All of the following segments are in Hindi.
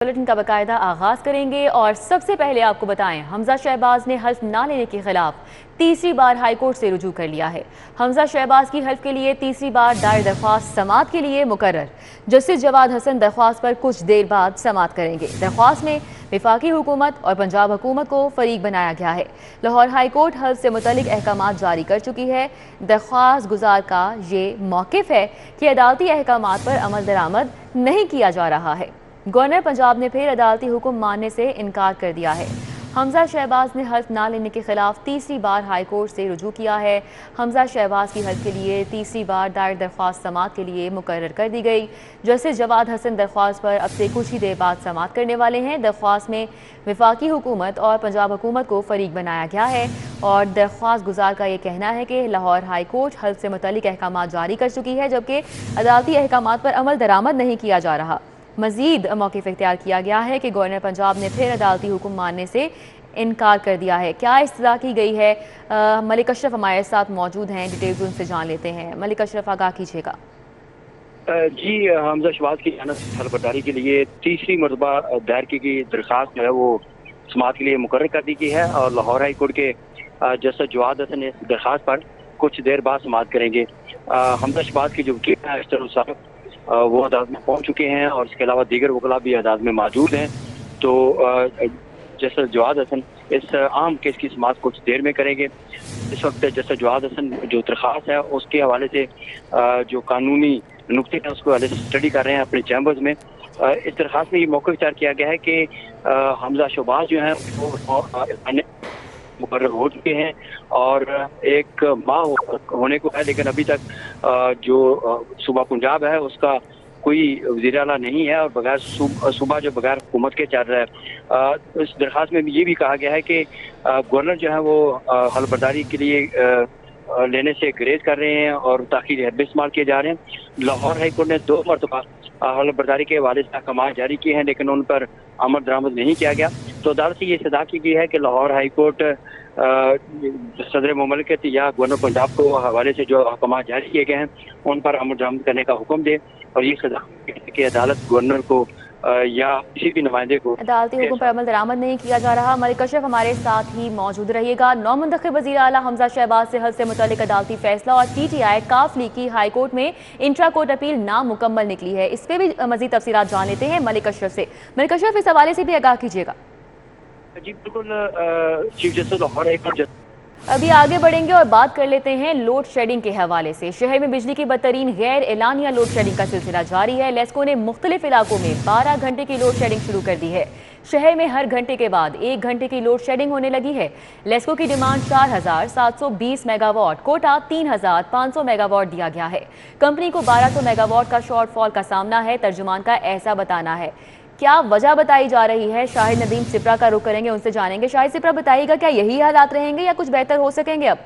बुलेटिन का बाकायदा आगाज करेंगे और सबसे पहले आपको बताएं, हमजा शहबाज ने हल्फ ना लेने के खिलाफ तीसरी बार हाईकोर्ट से रुजू कर लिया है। हमजा शहबाज की हल्फ के लिए तीसरी बार दायर दरख्वास्त समाअत के लिए मुकर्रर। जस्टिस जवाद हसन दरख्वास्त पर कुछ देर बाद समाअत करेंगे। दरख्वास्त में वफाकी हुकूमत और पंजाब हुकूमत को फरीक बनाया गया है। लाहौर हाईकोर्ट हल्फ से मुतल्लिक अहकामात जारी कर चुकी है। दरख्वास्त गुजार का ये मौक़िफ़ है कि अदालती अहकामात पर अमल दरामद नहीं किया जा रहा है। गवर्नर पंजाब ने फिर अदालती हुक्म मानने से इनकार कर दिया है। हमजा शहबाज ने हल्फ ना लेने के खिलाफ तीसरी बार हाईकोर्ट से रुजू किया है। हमजा शहबाज की हल्फ के लिए तीसरी बार दायर दरख्वास्त समाअत के लिए मुकर्रर कर दी गई। जस्टिस जवाद हसन दरख्वास्त पर अब से कुछ ही देर बाद समाअत करने वाले हैं। दरख्वास्त में वफाकी हुकूमत और पंजाब हुकूमत को फरीक बनाया गया है और दरख्वास्त गुजार का ये कहना है कि लाहौर हाईकोर्ट हल्फ से मुतल्लिक अहकामात जारी कर चुकी है, जबकि अदालती अहकामात पर अमल दरामद नहीं किया जा रहा। मजीद मौक़िफ़ इख्तियार किया गया है कि गवर्नर पंजाब ने फिर अदालती हुक्म मानने से इनकार कर दिया है। क्या इस्तदा की गई है? मलिक अशरफ हमारे साथ मौजूद हैं, डिटेल्स उनसे जान लेते हैं। मलिक अशरफ, आगाह कीजिएगा। जी, हमजा शहबाज की जानब से हलफबर्दारी के लिए तीसरी मरतबा दायर की गई दरख्वास्त जो है वो समाअत के लिए मुकर्रर कर दी गई है और लाहौर हाई कोर्ट के जस्टिस जवाद हसन इस दरख्वास्त पर कुछ देर बाद समाअत करेंगे। हमजा शहबाज की जो वकील है अख्तर साहब वो अदालत में पहुंच चुके हैं और इसके अलावा दीगर वकला भी अदालत में मौजूद हैं। तो जस्टिस जवाद हसन इस आम केस की समाअत कुछ देर में करेंगे। इस वक्त जस्टिस जवाद हसन जो दरख्वास्त है उसके हवाले से जो कानूनी नुक्ते हैं उसके हवाले से स्टडी कर रहे हैं अपने चैम्बर्स में। इस दरख्वास्त में ये मौक़िफ़ विचार किया गया है कि हमजा शहबाज जो है वो मुकर्रर हो चुके हैं और एक माह होने को है, लेकिन अभी तक जो सूबा पंजाब है उसका कोई वज़ीर आला नहीं है और बगैर सूबा जो बगैर हुकूमत के चल रहा है। इस दरख्वास्त में ये भी कहा गया है कि गवर्नर जो है वो हलफबर्दारी के लिए लेने से ग्रेज कर रहे हैं और ताख़ीर हरबे इस्तेमाल किए जा रहे हैं। लाहौर हाई कोर्ट ने 2 मरतबा हलफबर्दारी के हवाले से अहकाम जारी किए हैं, लेकिन उन पर अमल दरामद नहीं किया गया। तो अदालत से ये सदा की गई है कि लाहौर हाई कोर्ट सदर मुमलिकत या गवर्नर पंजाब को हवाले से जो अहकाम जारी किए गए हैं उन पर अमल दरामद करने का हुक्म दे और ये सदा कि अदालत गवर्नर को या किसी भी नुमाइंदे को अदालती हुक्म पर अमल दरामद नहीं किया जा रहा। मलिक अशरफ हमारे साथ ही मौजूद रहिएगा। नौमुंतखब वज़ीर आला हमजा शहबाज से हल्फ से मुतल्लिक अदालती फैसला और PTI काफ लीग की हाई कोर्ट में इंट्रा कोर्ट अपील नामुकम्मल निकली है। इस पर भी मजीद तफसीलात जान लेते हैं मलिक अशरफ से। मलिक अशरफ, इस हवाले से भी आगाह कीजिएगा। जी बिल्कुल, chief justice Lahore high court अभी आगे बढ़ेंगे और बात कर लेते हैं लोड शेडिंग के हवाले से। शहर में बिजली की बदतरीन गैर एलानिया लोड शेडिंग का सिलसिला जारी है। लेस्को ने मुख्तलिफ इलाकों में 12 घंटे की लोड शेडिंग शुरू कर दी है। शहर में हर घंटे के बाद 1 घंटे की लोड शेडिंग होने लगी है। लेस्को की डिमांड 4720 मेगावाट, कोटा 3500 मेगावाट दिया गया है। कंपनी को 1200 मेगावाट का शॉर्टफॉल का सामना है। तर्जुमान का ऐसा बताना है। क्या वजह बताई जा रही है? शाहिद नदीम सिप्रा का रुख करेंगे, उनसे जानेंगे। शाहिद सिप्रा, बताइएगा, क्या यही हालात रहेंगे या कुछ बेहतर हो सकेंगे अब?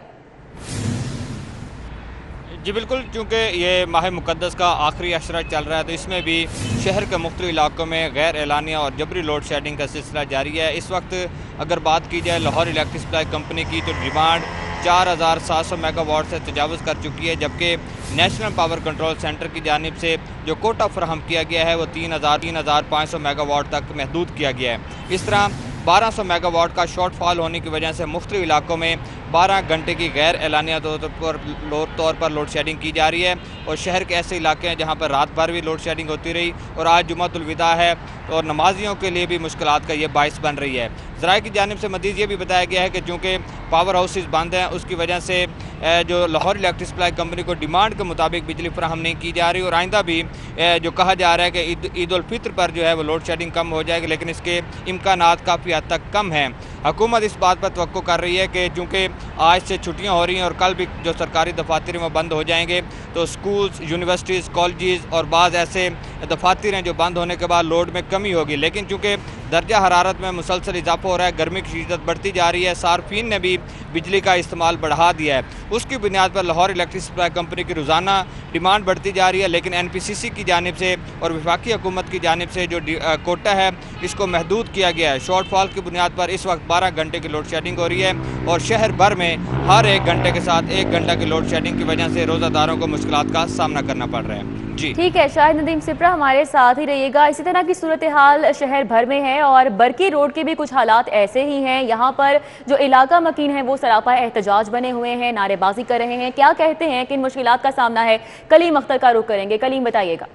जी बिल्कुल, चूँकि ये माह मुक़द्दस का आखिरी अशरा चल रहा है तो इसमें भी शहर के मुख्तलिफ इलाकों में गैर एलानिया और जबरी लोड शेडिंग का सिलसिला जारी है। इस वक्त अगर बात की जाए लाहौर इलेक्ट्रिक सप्लाई कंपनी की तो डिमांड 4700 मेगावाट से तजावज़ कर चुकी है, जबकि नेशनल पावर कंट्रोल सेंटर की जानिब से जो कोटा फराहम किया गया है वो 3500 मेगावाट तक महदूद किया गया है। इस तरह 1200 मेगावाट का शॉर्टफॉल होने की वजह से मुख्तलिफ इलाकों में 12 घंटे की गैर एलानिया तौर पर लोड शेडिंग की जा रही है और शहर के ऐसे इलाके हैं जहाँ पर रात भर भी लोड शेडिंग होती रही और आज जुमातुल विदा है और नमाजियों के लिए भी मुश्किलात का ये बाइस बन रही है। ज़राए की जानिब से मज़ीद ये भी बताया गया है कि चूँकि पावर हाउसेज बंद हैं उसकी वजह से जो लाहौर इलेक्ट्रिक सप्लाई कंपनी को डिमांड के मुताबिक बिजली फराहम नहीं की जा रही और आइंदा भी जो कहा जा रहा है कि ईद उल फित्र पर जो है वो लोड शेडिंग कम हो जाएगी, लेकिन इसके इम्कानात काफ़ी हद तक कम हैं। हुकूमत इस बात पर तवक्को कर रही है कि चूँकि आज से छुट्टियां हो रही हैं और कल भी जो सरकारी दफातर में बंद हो जाएंगे तो स्कूल्स, यूनिवर्सिटीज़, कॉलेजेस और बाज़ ऐसे दफातर हैं जो बंद होने के बाद लोड में कमी होगी। लेकिन चूँकि दर्जा हरारत में मुसलसल इजाफा हो रहा है, गर्मी की शिद्दत बढ़ती जा रही है, सार्फिन ने भी बिजली का इस्तेमाल बढ़ा दिया है। उसकी बुनियाद पर लाहौर इलेक्ट्रिक सप्लाई कंपनी की रोज़ाना डिमांड बढ़ती जा रही है, लेकिन NPCC की जानिब से और वफाकी हुकूमत की जानिब से जो कोटा है इसको महदूद किया गया है। शॉर्टफॉल की बुनियाद पर इस वक्त 12 घंटे की लोड शेडिंग हो रही है और शहर भर में हर 1 घंटे के साथ 1 घंटा की लोड शेडिंग की वजह से रोज़ादारों को मुश्किलात का सामना करना पड़ रहा है। जी ठीक है, शाहिद नदीम सिप्रा हमारे साथ ही रहिएगा। इसी तरह की सूरत हाल शहर भर में है और बरकी रोड के भी कुछ हालात ऐसे ही हैं। यहाँ पर जो इलाका मकीन है वो सरापा एहतजाज बने हुए हैं, नारेबाजी कर रहे हैं। क्या कहते हैं, किन मुश्किलात का सामना है? कलीम अख्तर का रुख करेंगे। कलीम, बताइएगा।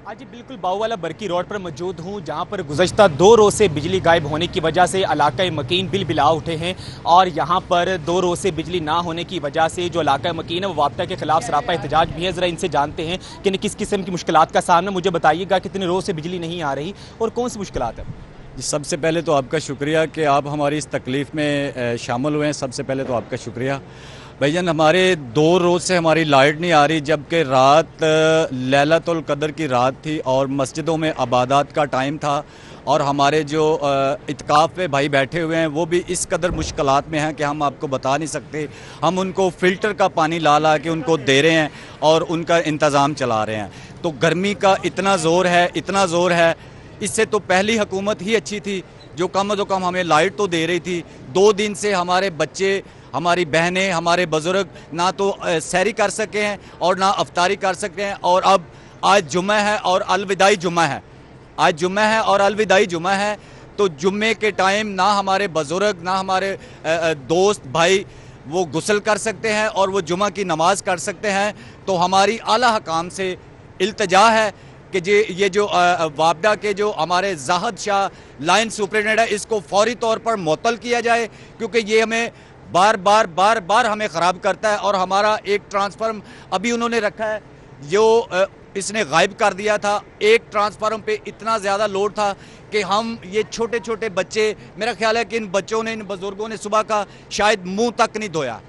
आज बिल्कुल बाऊवाला बरकी रोड पर मौजूद हूँ, जहाँ पर गुज़श्ता 2 रोज़ से बिजली गायब होने की वजह से इलाका मकीन बिलबिला उठे हैं और यहाँ पर 2 रोज़ से बिजली ना होने की वजह से जो इलाका मकीन है वो वापदा के खिलाफ सरापा एहतजाज भी है। ज़रा इनसे जानते हैं कि किस किस्म की मुश्किलात का सामना। मुझे बताइएगा कितने रोज़ से बिजली नहीं आ रही और कौन सी मुश्किलात है? जी, सबसे पहले तो आपका शुक्रिया कि आप हमारी इस तकलीफ़ में शामिल हुए हैं। सबसे पहले तो आपका शुक्रिया। भाईजान, हमारे 2 रोज़ से हमारी लाइट नहीं आ रही, जबकि रात लैलतुल कदर की रात थी और मस्जिदों में इबादत का टाइम था और हमारे जो इत्काफ़ पे भाई बैठे हुए हैं वो भी इस कदर मुश्किलात में हैं कि हम आपको बता नहीं सकते। हम उनको फ़िल्टर का पानी ला ला के उनको दे रहे हैं और उनका इंतज़ाम चला रहे हैं। तो गर्मी का इतना ज़ोर है। इससे तो पहली हुकूमत ही अच्छी थी जो कम से कम हमें लाइट तो दे रही थी। 2 दिन से हमारे बच्चे, हमारी बहनें, हमारे बुज़ुर्ग ना तो सैरी कर सके हैं और ना अफ्तारी कर सके हैं। और अब आज जुम्मा है और अलविदाई जुम्मा है। आज जुम्मा है और अलविदाई जुम्मा है, तो जुम्मे के टाइम ना हमारे बुज़ुर्ग, ना हमारे दोस्त भाई वो गुस्ल कर सकते हैं और वो जुम्मा की नमाज़ कर सकते हैं। तो हमारी आला हकाम से इल्तिजा है कि ये जो वापडा के जो हमारे जाहद शाह लाइन सुपरिटेंडेंट है, इसको फौरी तौर पर मुअत्तल किया जाए, क्योंकि ये हमें बार बार हमें ख़राब करता है। और हमारा एक ट्रांसफार्म अभी उन्होंने रखा है जो इसने गायब कर दिया था। एक ट्रांसफार्म पे इतना ज़्यादा लोड था कि हम ये छोटे छोटे बच्चे, मेरा ख्याल है कि इन बच्चों ने, इन बुज़ुर्गों ने सुबह का शायद मुंह तक नहीं धोया।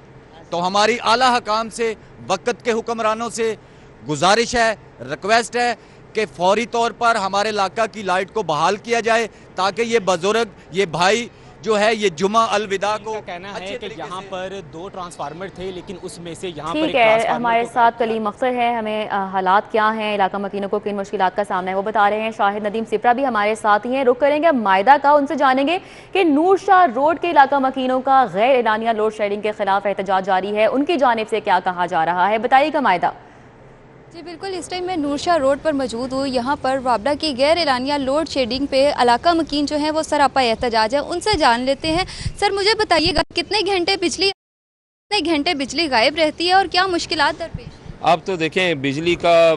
तो हमारी आला हकाम से, वक़्त के हुक्मरानों से गुजारिश है, रिक्वेस्ट है कि फौरी तौर पर हमारे इलाका की लाइट को बहाल किया जाए, ताकि ये बुजुर्ग, ये भाई जो है, ये जुमा अलविदा को कहना है कि यहाँ पर 2 ट्रांसफार्मर थे, लेकिन उसमें से यहाँ पर ठीक है, हमारे साथ कलीम अख्तर है। हमें हालात क्या हैं, इलाका मकीनों को किन मुश्किलात का सामना है वो बता रहे हैं। शाहिद नदीम सिप्रा भी हमारे साथ ही हैं। रुक करेंगे अब मायदा का, उनसे जानेंगे कि नूर शाह रोड के इलाका मकीनों का गैर एलानिया लोड शेडिंग के खिलाफ एहतजाज जारी है, उनकी जानिब से क्या कहा जा रहा है, बताइएगा मायदा। जी बिल्कुल, इस टाइम मैं नूर शाह रोड पर मौजूद हूँ। यहाँ पर वापडा की गैर एलानिया लोड शेडिंग पे इलाका मकीन जो है वो सरापा एहतजाज है। उनसे जान लेते हैं। सर, मुझे बताइएगा कितने घंटे बिजली गायब रहती है और क्या मुश्किलात दरपेश? अब तो देखें, बिजली का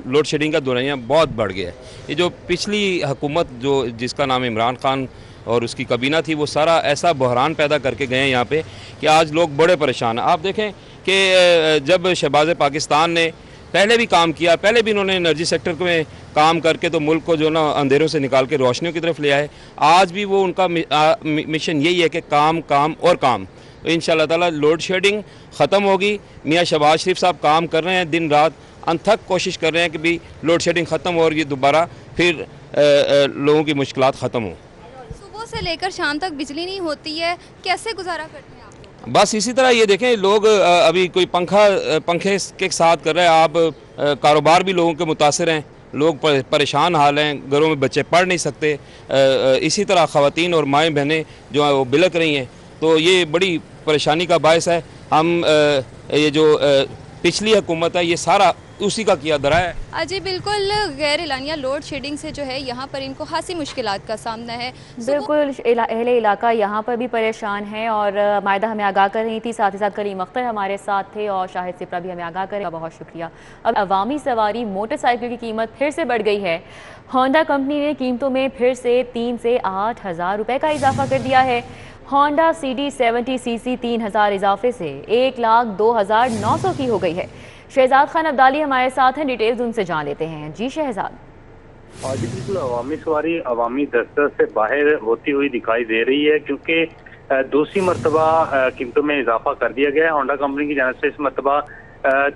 लोड शेडिंग का दौरानिया बहुत बढ़ गया है। ये जो पिछली हुकूमत जो जिसका नाम इमरान खान और उसकी काबीना थी, वो सारा ऐसा बहरान पैदा करके गए हैं यहाँ पे कि आज लोग बड़े परेशान हैं। आप देखें कि जब शहबाज पाकिस्तान ने पहले भी काम किया, पहले भी इन्होंने एनर्जी सेक्टर में काम करके तो मुल्क को जो ना अंधेरों से निकाल के रोशनियों की तरफ ले आए, आज भी वो उनका मिशन यही है कि काम और काम। तो इंशाअल्लाह ताला लोड शेडिंग ख़त्म होगी। मियाँ शहबाज शरीफ साहब काम कर रहे हैं, दिन रात अनथक कोशिश कर रहे हैं कि भी लोड शेडिंग ख़त्म हो और ये दोबारा फिर लोगों की मुश्किलात ख़त्म हो। सुबह से लेकर शाम तक बिजली नहीं होती है, कैसे गुजारा करते हैं आप लोग? बस इसी तरह ये देखें, लोग अभी कोई पंखे के साथ कर रहे हैं। आप कारोबार भी लोगों के मुतासर हैं, लोग परेशान हाल हैं, घरों में बच्चे पढ़ नहीं सकते। इसी तरह ख़वातीन और माएँ बहनें जो हैं वो बिलक रही हैं। तो ये बड़ी परेशानी का बायस है। हम ये जो पिछली हुकूमत है, ये सारा उसी का किया धरा है। जी बिल्कुल, गैर एलानिया लोड शेडिंग से जो है यहाँ पर इनको खासी मुश्किलात का सामना है। बिल्कुल, अहले इलाका यहाँ पर भी परेशान है और मायदा हमें आगाह कर रही थी, साथ ही साथ कलीम अख्तर हमारे साथ थे और शाहिद सिप्रा भी हमें आगाह करें। बहुत शुक्रिया। अब अवामी सवारी मोटरसाइकिल की कीमत फिर से बढ़ गई है। होंडा कंपनी ने कीमतों में फिर से 3 से 8 हज़ार रुपये का इजाफा कर दिया है। होंडा CD70 CC 3000 इजाफे से 1,02,900 की हो गई है। शहजाद खान अब्दाली हमारे साथ हैं, डिटेल्स उनसे जान लेते हैं। जी शहजाद। जी बिल्कुल, अवामी सवारी अवामी दस्तर से बाहर होती हुई दिखाई दे रही है, क्योंकि दूसरी मरतबा कीमतों में इजाफा कर दिया गया है। होंडा कंपनी की जानिब से इस मरतबा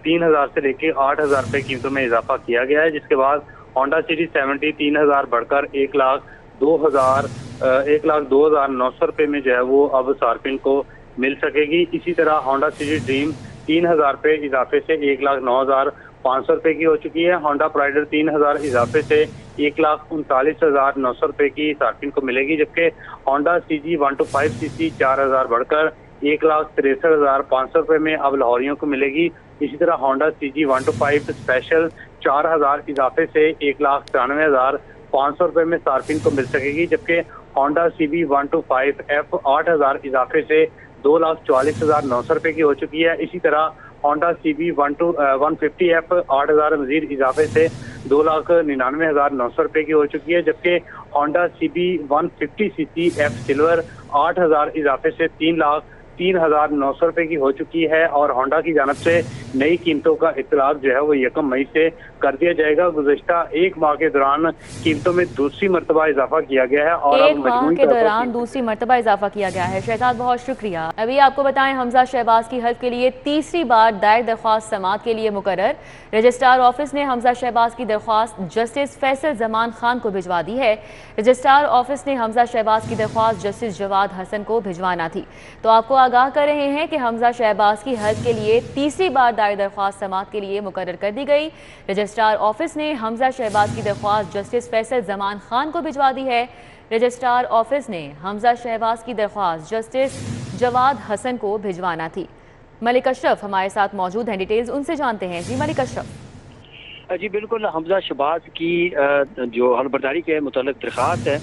3,000 से लेकर 8,000 रुपये कीमतों में इजाफा किया गया है, जिसके बाद होंडा CD70 3,000 बढ़कर 1,02,900 रुपये में जो है वो अब सार्फिन को मिल सकेगी। इसी तरह होंडा सिटी ड्रीम 3,000 रुपये इजाफे से 1,09,500 रुपये की हो चुकी है। होंडा प्राइडर 3,000 इजाफे से 1,39,900 रुपये की सार्फिन को मिलेगी, जबकि होंडा CG 125cc 4,000 बढ़कर 1,63,500 रुपये में अब लाहौरियों को मिलेगी। इसी तरह होंडा CG 125 स्पेशल 4,000 इजाफे से 1,93,500 रुपये में सार्फिन को मिल सकेगी, जबकि होंडा CB 125F 8,000 इजाफे से 2,44,900 रुपये की हो चुकी है। इसी तरह होंडा CB 150F 8,000 मजीद इजाफे से 2,99,900 रुपये की हो चुकी है, जबकि Honda CB 150cc F silver 8,000 इजाफे से 3,03,900 रुपये की हो चुकी है। और होंडा की जानब से नई कीमतों का इतलाक जो है वो 1 मई से कर दिया जाएगा। गुज़श्ता एक माह के दौरान कीमतों में दूसरी मरतबा इजाफा किया गया है और एक माह के दौरान दूसरी मरतबा इजाफा किया गया है। शहजाद बहुत शुक्रिया। अभी आपको बताएं, हमजा शहबाज की हल्फ के लिए तीसरी बार दायर दरख्वास्त समाअत के लिए मुकर्रर। रजिस्ट्रार ऑफिस ने हमजा शहबाज की दरख्वास्त जस्टिस फैसल जमान खान को भिजवा दी है। रजिस्ट्रार ऑफिस ने हमजा शहबाज की दरख्वास्त जस्टिस जवाद हसन को भिजवाना थी। तो आपको आगाह कर रहे हैं कि हमजा शहबाज की हल्फ के लिए तीसरी बार दायर दरख्वास्त समाअत के लिए मुकर्रर कर दी गई। रजिस्ट्रार ऑफिस ने हमजा शहबाज की दरख्वास्त जस्टिस फैसल जमान खान को भिजवा दी है। रजिस्ट्रार ऑफिस ने हमजा शहबाज की दरख्वास्त जस्टिस जवाद हसन को भिजवाना थी। मलिक अशरफ हमारे साथ मौजूद हैं, डिटेल्स उनसे जानते हैं। जी मलिक अशरफ। जी बिल्कुल, हमजा शहबाज की जो हलबर्दारी के मुतालिक दरख्वास्त है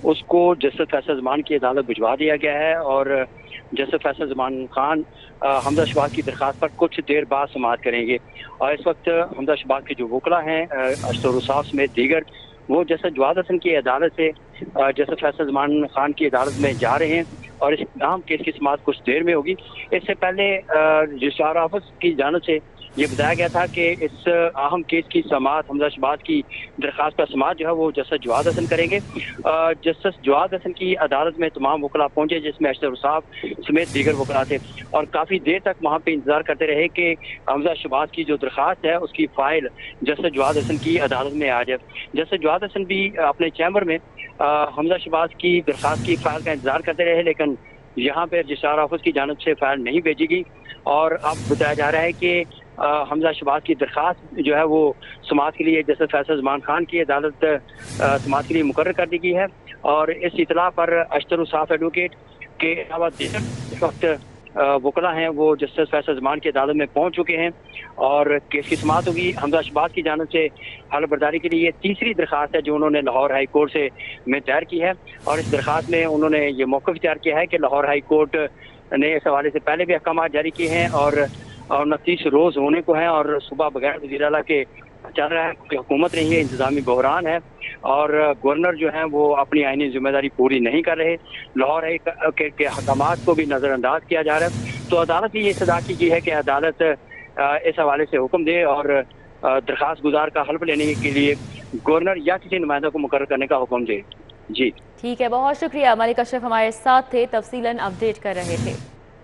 उसको जस्टिस फैसल जमान की अदालत भिजवा दिया गया है और जस्टिस फैसल जमान खान हमजा शहबाज की दरख्वास्त पर कुछ देर बाद समाअत करेंगे। और इस वक्त हमजा शहबाज के जो वकला हैं अशतर साहब समेत दीगर, वो जस्टिस जवाद हसन की अदालत से जस्टिस फैसल जमान खान की अदालत में जा रहे हैं और इस अहम केस की समाअत कुछ देर में होगी। इससे पहले रजिस्ट्रार ऑफिस की जानिब से ये बताया गया था कि इस अहम केस की समाअत हमजा शहबाज की दरख्वास्त का समाअत जो है वो जस्टिस जवाद हसन करेंगे। जस्टिस जवाद हसन की अदालत में तमाम वकला पहुंचे, जिसमें अशतर साहब समेत दीगर वकला थे और काफ़ी देर तक वहाँ पे इंतजार करते रहे कि हमजा शहबाज की जो दरख्वास्त है उसकी फाइल जस्टिस जवाद हसन की अदालत में आ जाए। जस्टिस जवाद हसन भी अपने चैम्बर में हमजा शहबाज की दरख्वास्त की फाइल का इंतजार करते रहे, लेकिन यहाँ पे रजिस्ट्रार ऑफिस की जानिब से फाइल नहीं भेजी गई और अब बताया जा रहा है कि हमजा शहबाज की दरख्वास्त जो है वो समाअत के लिए जस्टिस फैसल जमान खान की अदालत समाअत के लिए मुकर्रर कर दी गई है। और इस इतला पर अशतर साहब एडवोकेट के अलावा इस वक्त वकला हैं वो जस्टिस फैसल जमान की अदालत में पहुंच चुके हैं और केस की समाअत होगी। हमजा शहबाज की जानिब से हलबर्दारी के लिए तीसरी दरख्वास्त है जो उन्होंने लाहौर हाई कोर्ट से में दायर की है और इस दरख्वास्त में उन्होंने ये मौक़िफ़ इख्तियार किया है कि लाहौर हाई कोर्ट ने इस हवाले से पहले भी अहकाम जारी किए हैं और 29 रोज़ होने को है और सुबह बगैर वज़ीर आला के चल रहा है कि हुकूमत नहीं है, इंतजामी बहरान है और गवर्नर जो है वो अपनी आईनी जिम्मेदारी पूरी नहीं कर रहे। लाहौर के हकामात को भी नज़रअंदाज किया जा रहा है। तो अदालत की ये सदा की गई है कि अदालत इस हवाले से हुक्म दे और दरख्वास्त गुजार का हल्फ लेने के लिए गवर्नर या किसी नुमाइंदा को मुकर्रर करने का हुक्म दे। जी ठीक है, बहुत शुक्रिया। मलिक अशरफ हमारे साथ थे, तफसीलन अपडेट कर रहे थे।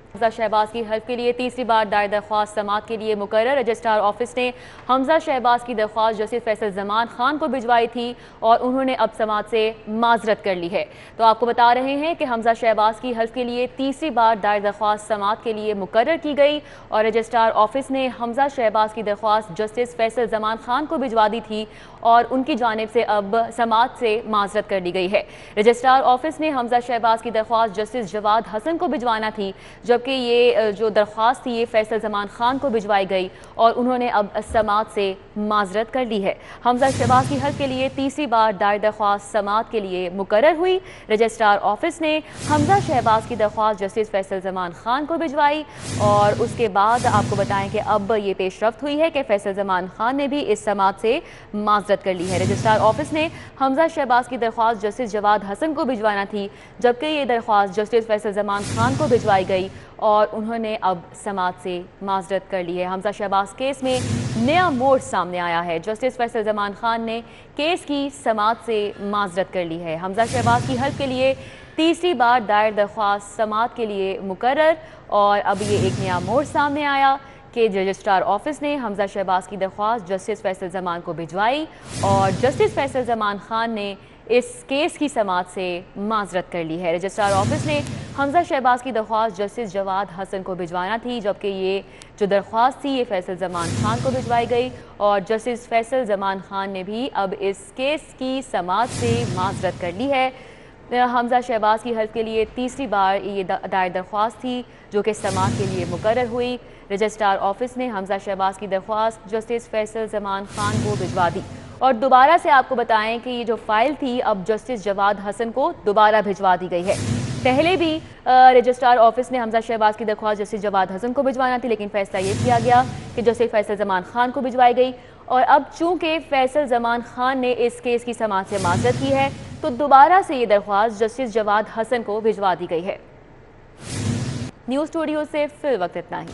हमजा शहबाज की हल्फ के लिए तीसरी बार दायर दरख्वास्त समाअत के लिए मुकर्रर। रजिस्ट्रार ऑफिस ने हमजा शहबाज की दरख्वास्त जस्टिस फैसल जमान खान को भिजवाई थी और उन्होंने अब समाअत से माजरत कर ली है। तो आपको बता रहे हैं कि हमजा शहबाज की हल्फ के लिए तीसरी बार दायर दरख्वास्त समाअत के लिए मुकर्रर की गई और रजिस्ट्रार ऑफिस ने हमजा शहबाज की दरख्वास्त जस्टिस फैसल जमान खान को भिजवा दी थी और उनकी जानिब से अब समाअत से माजरत कर ली गई है। रजिस्ट्रार ऑफिस ने हमजा शहबाज की दरख्वास्त जस्टिस जवाद हसन को भिजवाना थी, जबकि ये जो दरख्वास्त थी ये फैसल जमान खान को भिजवाई गई और उन्होंने अब समाअत से माजरत कर ली है। हमजा शहबाज की हल्फ के लिए तीसरी बार दायर दरख्वास्त समाअत के लिए मुकर्रर हुई। रजिस्ट्रार ऑफिस ने हमजा शहबाज की दरख्वास्त जस्टिस फैसल जमान खान को भिजवाई और उसके बाद आपको बताएं कि अब ये पेशरफ्त हुई है कि फैसल जमान खान ने भी इस समाअत से माजरत कर ली है। रजिस्ट्रार ऑफिस ने हमजा शहबाज की दरख्वास्त जस्टिस जवाद हसन को भिजवाना थी, जबकि ये दरख्वास्त जस्टिस फैसल जमान खान को भिजवाई गई और उन्होंने अब समाअत से माजरत कर ली है। हमजा शहबाज केस में नया मोड़ सामने आया है। जस्टिस फैसल जमान खान ने केस की समाअत से माजरत कर ली है। हमजा शहबाज की हल्फ के लिए तीसरी बार दायर दरख्वास्त समाअत के लिए मुकर्रर और अब ये एक नया मोड़ सामने आया कि रजिस्ट्रार ऑफिस ने हमजा शहबाज की दरख्वास्त जस्टिस फैसल जमान को भिजवाई और जस्टिस फैसल जमान खान ने इस केस की समाअत से माजरत कर ली है। रजिस्ट्रार ऑफिस ने हमजा शहबाज की दरख्वास्त जस्टिस जवाद हसन को भिजवाना थी, जबकि ये जो दरख्वास्त थी ये फैसल जमान खान को भिजवाई गई और जस्टिस फैसल जमान खान ने भी अब इस केस की समाअत से माजरत कर ली है। हमजा शहबाज की हल्फ के लिए तीसरी बार ये दायर दरख्वास्त थी जो कि समाअत के लिए मुकर्रर हुई। रजिस्ट्रार ऑफिस ने हमजा शहबाज की दरख्वास्त जस्टिस फैसल जमान खान को भिजवा दी। और दोबारा से आपको बताएं कि ये जो फाइल थी अब जस्टिस जवाद हसन को दोबारा भिजवा दी गई है। पहले भी रजिस्ट्रार ऑफिस ने हमजा शहबाज की दरख्वास्त जस्टिस जवाद हसन को भिजवाना थी, लेकिन फैसला ये किया गया कि जस्टिस फैसल जमान खान को भिजवाई गई। और अब चूंकि फैसल जमान खान ने इस केस की समाअत से माजरत की है तो दोबारा से ये दरख्वास्त जस्टिस जवाद हसन को भिजवा दी गई है। न्यूज़ स्टूडियो से फिल वक्त इतना ही।